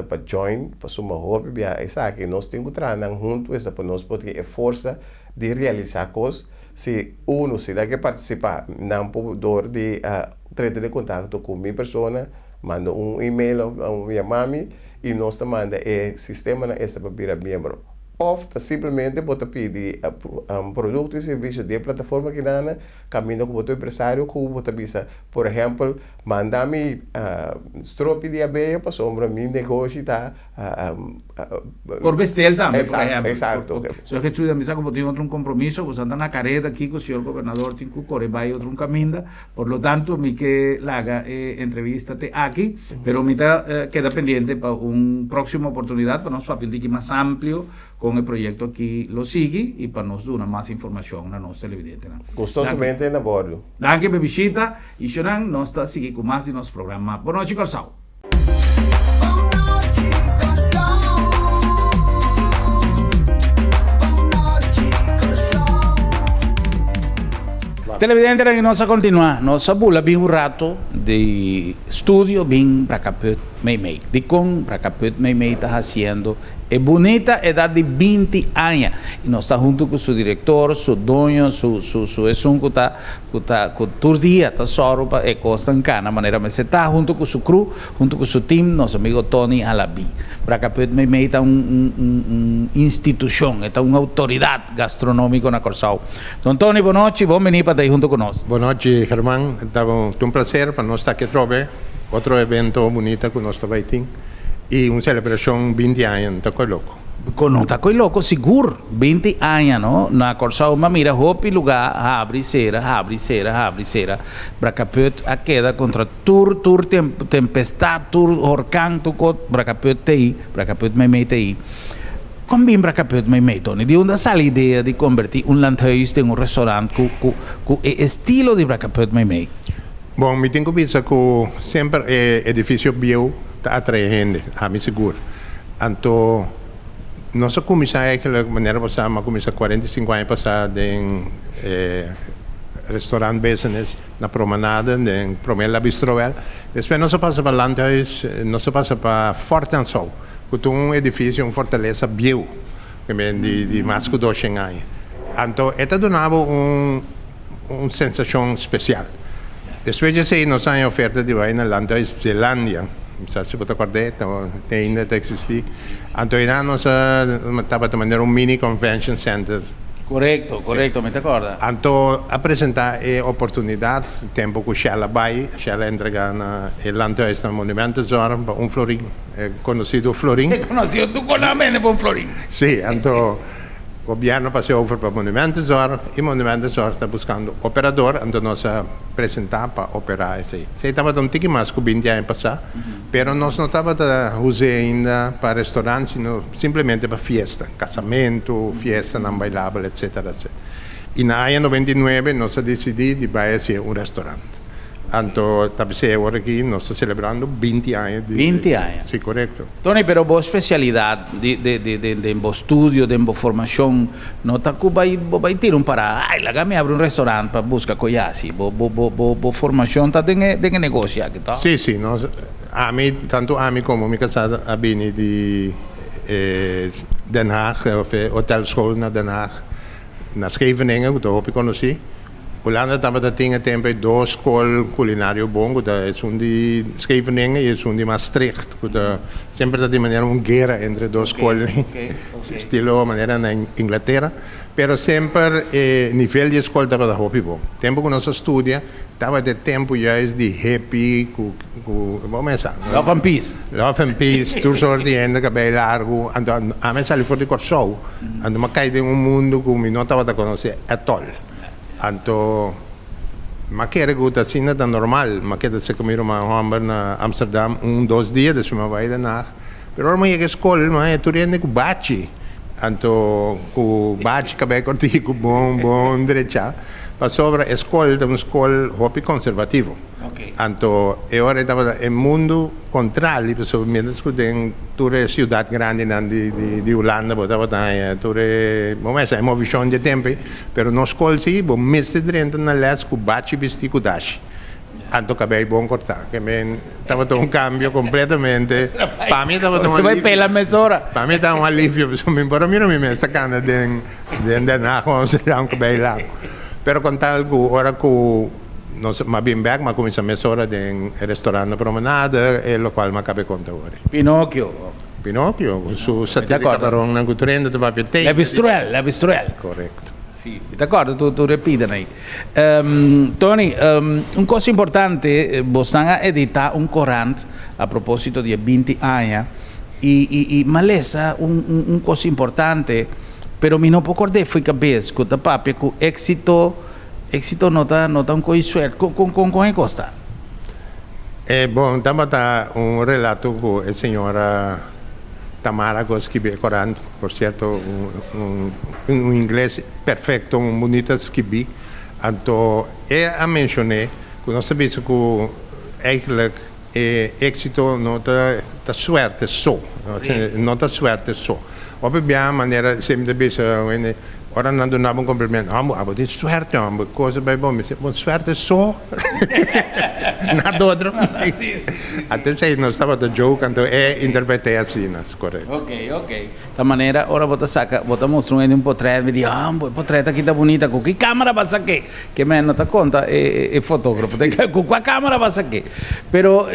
E: para join, para sumar hobby, essa que nós temos que trabalhar juntos, para nós poder força de realizar coisas. Se uno se dá que participar, não pode de tratar de contato com minha pessoa, manda e-mail a minha mãe e nós manda o sistema para virar membro. Ou simplesmente pode pedir produto e serviço de plataforma que dá caminho com o empresário, que pode dizer, por exemplo, manda-me strope de abeia para sombra meu negócio tá
A: por bestel também, por exemplo.
E: Exato.
A: Se que estuda misa como tem outro compromisso, você anda na careta aqui com o senhor governador, tem que correr vai outro caminho, por lo tanto, me que laga entrevista te aqui, pero me queda pendiente para una próxima oportunidad para nos papel de más amplio con el proyecto que lo sigue y para nos dar más información a nuestra televidente.
E: Gustosamente na bordo.
A: Danke per visita e Shonan nos está seguir con más de nuestro programa. Boa noite, Corsau. Televidente, que nós a continuar, nós bula bem um rato de estúdio bem para Caput Meimei. De com para Caput Meimei está fazendo é bonita idade de 20 anos e nós está junto com seu diretor, seu dono, seu que está com todo dia está só para é costa em cana maneira mas está junto com seu crew, junto com seu time, nosso amigo Tony Alabi. Para Caput Meimei está instituição, está uma autoridade gastronômica na Corsau. Então Tony, boa noite, bom venir para estar junto conosco.
F: Boa noite, Germán. É um prazer para nós estar aqui trobe outro evento bonito que nós estamos aí e uma celebração 20 anos, está com louco.
A: Não está com louco, seguro, 20 anos, não? Na Corsau, mira, hopi lugar, abre cera, para Caput a queda contra tempestade, orcão, para Caput TI, para Caput Meimei TI. Como bem para Caput Meimei, Tony? De onde sale a ideia de convertir landhuis em restaurante com o estilo de Caput Meimei?
F: Bom, me tenho visto que sempre é edifício bio está atraindo, a mim seguro. Então, nós começamos aquela maneira passada, começamos 45 anos passados em restaurante business na promenada, em Promela Bistroel. Depois nós passamos para landhuis, nós passamos para Fortansou, que é um edifício, uma fortaleza bio, de mais de 200 anos. Então, isso donava uma sensação especial. Depois disso, nós temos oferta de vai na landhuis Zelândia. Não sei se você acordar, ainda existe. Então, nós estamos de maneira mini convention center.
A: Correto, me te acorda.
F: Então, apresentar a oportunidade, o tempo que ela vai, ela entrega na landhuis no Monumento Zor, um florim, conhecido florim.
A: É conhecido, tu conheces por florim.
F: Sim, então, o governo passou para o Monumento Zor e o Monumento Zor está buscando operador, então nós apresentar para operar isso aí. Você estava um pouquinho mais que 20 anos passar, mas nós não estávamos usando ainda para restaurantes, sino simplesmente para festa, casamento, festa não bailável, etc. E na ano 99 nós decidimos de ser um restaurante. Então, agora aqui nós estamos celebrando 20 anos.
A: 20 anos.
F: Sim, correto.
A: Tony, pero boa especialidade de estúdio, de formação, não está que vai ter para, lá me abre um restaurante para buscar coisas, boa formação está de negócio aqui, tá?
F: Sim, nós Ami, tanto Ami como mi casada abini di Den Haag, of hotelschool naar Den Haag, naar Scheveningen, dat hoop ik conosci. Hollanda tava da tinha tempo dois school culinário bom, da é um de Scheveningen e é um de Maastricht, da sempre da de maneira guerra entre dois escolas, estilo maneira na Inglaterra, pero sempre nível de escola tava da hobby bom. Tempo que nós estudia, tava de tempo já de happy, vamos pensar.
A: Love and Peace.
F: Love and Peace, tu sordi ende cabelo largo, a me sali fuori corso, ando ma cai in un mondo che non tava da conoscere at all. Anto, ma che era gut assim da normal, ma che da se comiram uma hamburger na Amsterdam 2 dias, depois ma vai danach. Pero ora ia que escola, mas tu rende com bachi. Anto, com bachi cabelo corti com bom direita. Pa sopra escola, da uma escola hobby conservativo.
A: Okay.
F: Anto, e ora estava em mundo contrário, pessoal, mesmo que tem toda cidade grande de Holanda, botava daí, toda, bom, essa é uma visão de tempo, pero na escola sim, bom, mestre dentro na les com bate vesti com dash. Anto cabelo bom cortar, que men estava um cambio completamente. Para mim estava
A: Você vai pela mesura.
F: Para mim estava alívio, pessoal, para mim não me mesta cana de na com será cabelo lá. Pero con tal que ora que nós ma bem back, ma começa a mesora de restaurante promenada, e lo qual ma cabe conta ora.
A: Pinocchio.
F: Pinocchio, su satélite camarão na gutrenda de papel tape.
A: Levistruel.
F: Corretto.
A: Sì, d'accordo, tu ripeti. Tony, un cosa importante, Bostanga edita un corante a proposito di 20 anni, e malesa un cosa importante, pero mi no può acordare fui cabeça, con ta papia, con éxito nota un coisuel, con che costa?
F: Bom, tamata un relato con la signora Tamara Goskibi Corant, por cierto, un inglés perfecto, un bonito skibi. Anto, a mencioné que nós sabemos que eigenlijk éxito não tá suerte só, não tá suerte só. Abbiamo maneira sempre de ora não donava um cumprimento, abo de suerte, coisa bem bom, mas suerte só, nada outro. Até sei nós estava da joke, então interpretei assim, correto.
A: Ok. Da maneira, ora bota mostra um portrait, me diz, portrait aqui tá bonita, com que câmera passa aqui? Que me não tá conta, é fotógrafo, com qual câmera passa aqui? Pero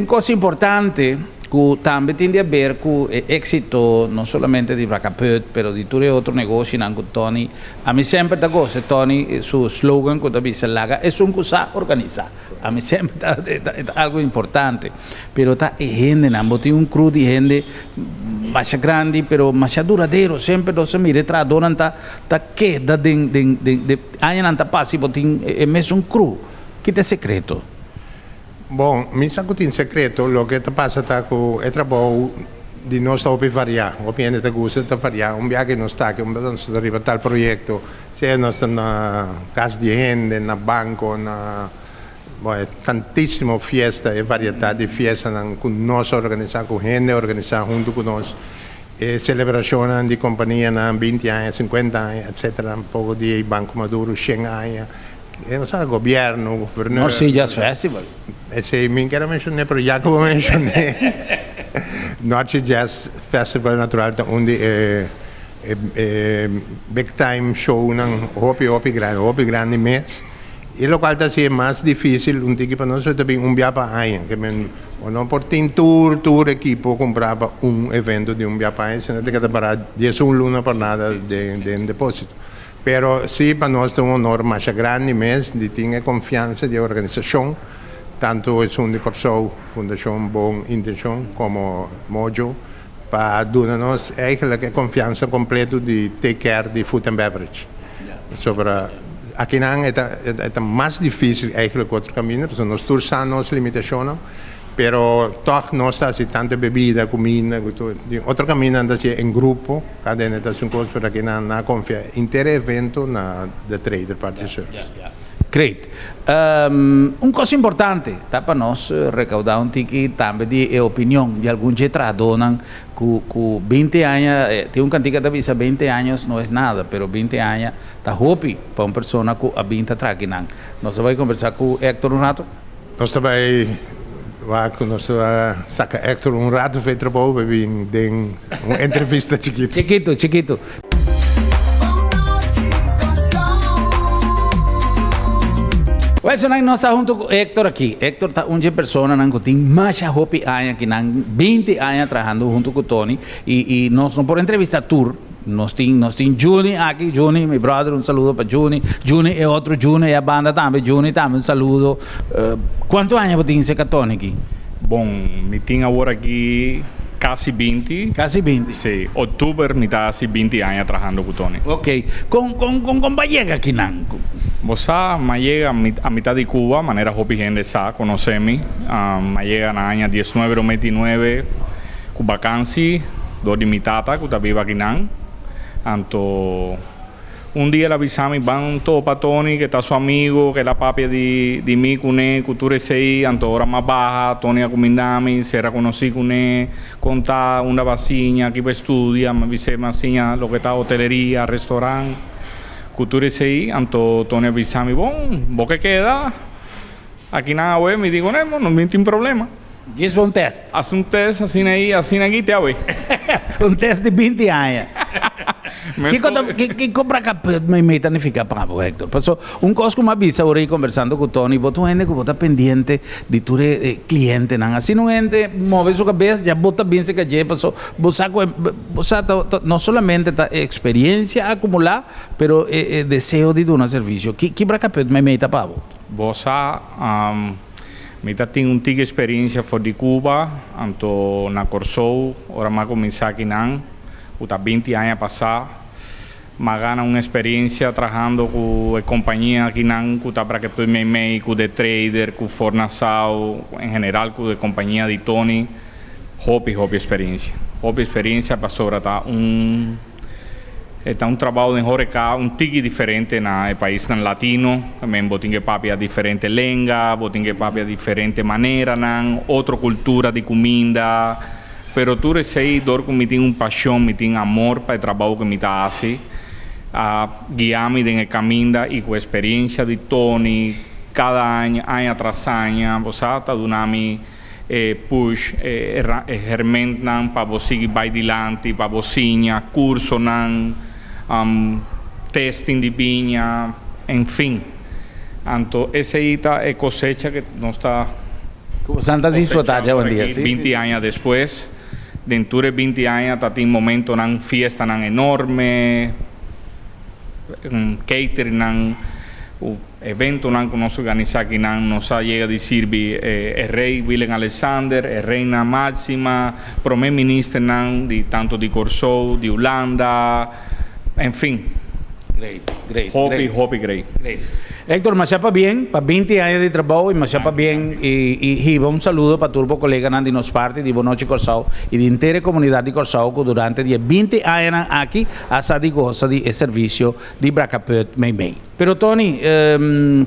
A: coisa importante que também tem a ver com o êxito não somente de Bracaput, mas de todo outro negócio com Tony. A mim sempre está gosto, Tony, seu slogan que também se laga, é um coisa organizar. A mim sempre é algo importante. Pero está gente, não tem um crew de gente mais grande, pero mais duradouro. Sempre você mira atrás, dona tá queda de aí não tá passivo, tem é mesmo crew. Que é secreto?
F: Bom, mi sa che in segreto lo che passa è che è trabalho di nostra opi variare, opi ende gusta da variare, un viaggio non sta che un po' arriva tal progetto, sia nostra casa di gente, na banco, tantissimo fiesta e varietà di fiesta con noi organizzata, con gente organizzata junto con noi, e celebrazioni di compagnia na 20 anni, 50 anni, eccetera, un po' di Banco Maduro, 100 anni. Non so, governo, governatore.
A: North Sea Jazz Festival.
F: Se mi quero mencionar, pero ya como mencioné, North Sea Jazz Festival natural onde big time show ng hopi grande mês. E lo qual é mais difícil um tipo para nós também dia para ano, que não por tem tour equipo comprava evento de dia para ano, senão tem que parar 10 luna por nada de depósito. Pero sim, para nós é honor mais grande mês de ter confiança de organização, tanto é de Corsou, Fundação Bom Intenção, como Mojo, para dar-nos a confiança completa de take care de food and beverage. Sobre aqui não é mais difícil eigenlijk outro caminho, porque nós todos nos limitações, pero toch não está assim tanta bebida, comida, outro caminho anda assim em grupo, cada um está assim coisa para que não confia. Inteiro evento na de trader party service.
A: Great. Cosa importante, para nós recaudar ticket também de opinião de algum getrador que 20 anos, tem cantiga da visa 20 anos não é nada, pero 20 anos está hopi para uma pessoa que a 20 atrás. Nós vamos conversar com o Héctor um rato?
F: Nós também waar nós saca Héctor rato foi trabalho para vir uma entrevista chiquita.
A: Chiquito. Hoje nós estamos junto com Héctor aqui. Héctor está uma pessoa que tem mais de 20 anos, que tem 20 anos trabalhando junto com Tony. E nós não por entrevista tour. Nós temos Juni aqui, Juni, meu brother, saludo para Juni. Juni é outro Juni, é a banda também. Juni também, saludo. Quantos anos você tem com Tony aqui?
G: Bom, me tenho agora aqui quase 20.
A: Quase 20.
G: Sim, outubro me está assim 20 anos trabalhando com Tony.
A: Ok. Com Vallega aqui, não?
G: Você me chega a mitad de Cuba, maneira que gente sabe, conhece-me. Me chega na ano 1999, com vacância, de minha tata, que está viva aqui não. Então, dia ela avisou-me, vão todo para Tony, que está seu amigo, que é a papia de mim com ele, que tu recebe, então hora mais baixa, Tony acompanha-me, se reconheci com ele, contar uma vacinha, que vai estudar, me avisei vacinha, lo que está hoteleria, restaurante, que tu recebe, então Tony avisou-me, bom, vos que queda, aqui na web, me digo, não tem problema.
A: Diz um teste.
G: Haz um teste, assim aqui, te awe.
A: Um teste de 20 anos. Que compra capaz me meta nem fica para o Héctor. Passou coisa que me avisa agora conversando com o Tony, botou gente que bota pendente de tu cliente, não. Assim não gente move sua cabeça, já bota bem se que passou. Você não solamente a experiência acumular, pero desejo de dar um serviço. Que para capaz me meta para o.
G: Você me tenho tica experiência fora de Cuba, então na Corsou, ora mais comecei aqui não. Há 20 anos passados, me ganha uma experiência trabalhando com a companhia aqui não, que está para que tu me meio de trader, com fornação, em geral com a companhia de Tony, hobby experiência. Hobby experiência para sobre está trabalho em Horeca, tique diferente no país latino, também botem que papia diferente língua, botem que papia diferente maneira, outra cultura de comida. Pero tu recei dor que me tem paixão, me tem amor para o trabalho que me está assim, a guiar-me no caminho e com a experiência de Tony, cada ano atrás ano, você está dando-me push, ferramentas para você ir adiante, para você curso, testing de vinha, enfim. Então, essa aí é cosecha que nós está
A: Santa disfrutar já um dia.
G: 20 anos depois. Dentro de 20 anos, tem momento na fiesta enorme, catering, o evento que nós organizamos aqui, nós chega de servir o rei Willem Alexander, a reina Máxima, primeiro-ministro de tanto de Corsou, de Holanda, enfim. Great. Hobby great.
A: Héctor, me chapa bien, para 20 años de trabajo y me chapa bien y un saludo para todos los colegas de nos parte de Bonochi Corsao y de entera comunidad de Corsao que durante 20 años aquí hasta de goza de servicio de Bracapet Meimei. Pero Tony,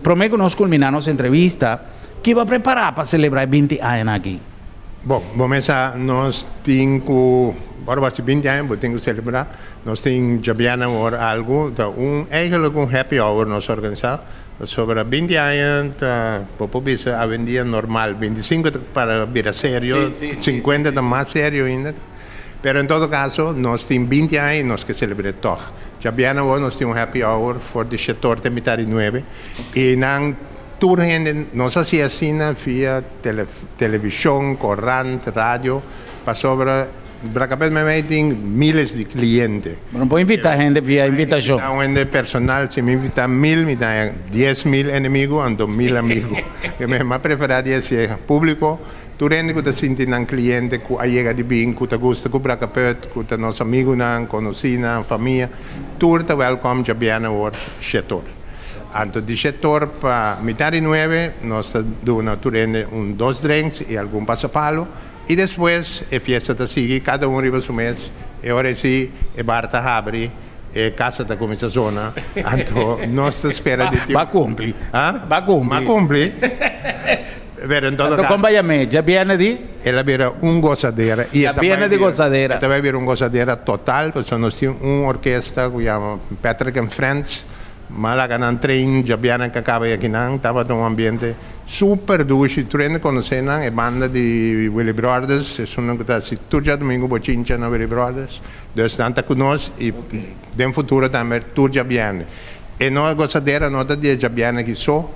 A: prometo que nos culminamos entrevista, ¿qué va a preparar para celebrar 20 años aquí?
F: Bom, nós temos, agora vai ser 20 anos, vou ter que celebrar. Nós temos já algo, eigenlijk happy hour nós organizamos. Sobre 20 anos, para ser a vendia normal, 25 para vir a sério, 50 para mais sério ainda. Mas em todo caso, nós temos 20 anos e nós que celebramos todo. Já nós temos happy hour for the setor de mitad de 9 e não toda gente, nós hacíamos assim via televisão, corrente, rádio, para sobre Bracapet me tem miles de clientes.
A: Não pode invitar gente via invitação.
F: Então, gente personal, se me invitar 1000, me dá 10.000 inimigos, então 1000 amigos. Eu me prefiro esse público. Tu gente que está sentindo um cliente que chega de bem, que está gosta com Bracapet, que está nosso amigo, conhecido, família. Tu está welcome, já bem no setor. Então, de setor para metade 9, nós damos dois drinks e algum passapalo. E depois, a festa está seguindo, cada arriba seu mês, e agora sim, a bar está abre, a casa está começando a zona. Então, nós esperamos de ti.
A: Vai cumprir. Vai
F: cumprir. Pero en todo caso,
A: acompáñame, ya viene de...
F: Ela vira gozadera.
A: Ya viene de gozadera.
F: Também vira gozadera total, porque nós temos orquestra que chama Patrick and Friends, Malaga nan train, Jabiana que acaba aqui nan, estava um ambiente super duche, treino conhecendo a banda de Willy Brothers, é uma que está se turja domingo bochincha na Willy Brothers, dus tanta conosco e no futuro também turja bem. E nós gostadera nota de Jabiana que só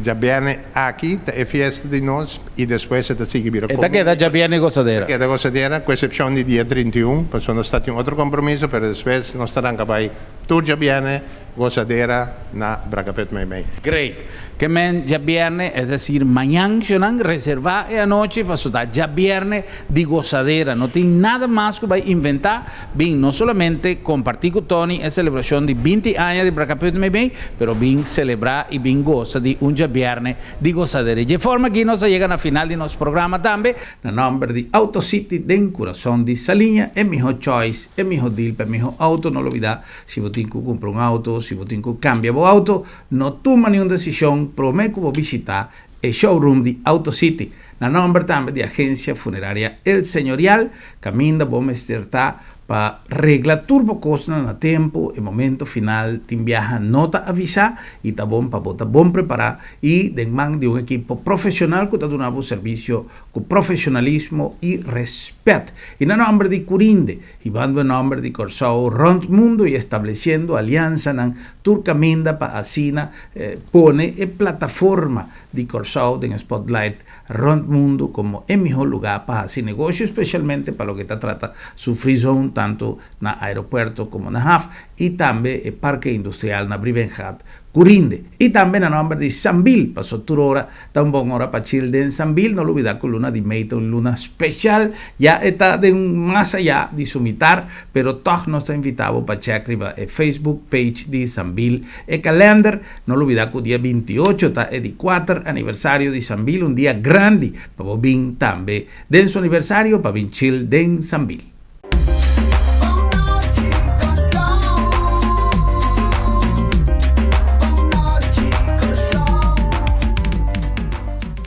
F: Jabiana aqui é festa de nós e depois se sigue vir.
H: Esta queda Jabiana e gozadera.
F: Queda gozadera, com exceção de dia 31, porque nós estamos em outro compromisso, mas depois nós estaremos capaz tudo Jabiana, gozadera na Bracapet Meimei.
H: Great. Que men ya viernes, es decir, mañana reservar la noche para estar ya viernes de gozadera. No tiene nada más que va a inventar. Bien, no solamente compartir con Tony en celebración de 20 años de Bracapet Meimei, pero bien celebrar y bien goza de un ya viernes de gozadera. Y de forma que nos llegan al final de nuestro programa también.
A: El nombre de AutoCity den corazón de Saliña es mi choice, es mi deal para mi auto. No lo olvida, si vos tenés que comprar un auto, si vos tenés que cambiar vos auto, no toma ninguna decisión, prometo que visitar el showroom de AutoCity. El nombre también de agencia funeraria El Señorial, camina vos me para reglar turbo costa a tiempo, el momento final, te viaja nota avisa y está bon para botar bon preparar y de man de un equipo profesional que te da un servicio con profesionalismo y respeto. Y en nombre de Curinde, y bando en nombre de Corsao Rond Mundo y estableciendo alianza en Turcaminda para asina pone en plataforma de Corsao en Spotlight Rond Mundo como el mejor lugar para hacer negocio, especialmente para lo que te trata su free zone tanto en el aeropuerto como en HAF y también el parque industrial en Brivenhat, Curinde. Y también a nombre de Sambil, pasó tu hora, tan buena hora para chill de Sambil, no lo olvides con luna de Mayton, luna especial, ya está de más allá de sumitar, pero todos nos está invitado para checar el Facebook page de Sambil, el calendar, no lo olvides que el día 28 está el 4 aniversario de Sambil, un día grande, para bien también, de su aniversario, para bien chill de Sambil.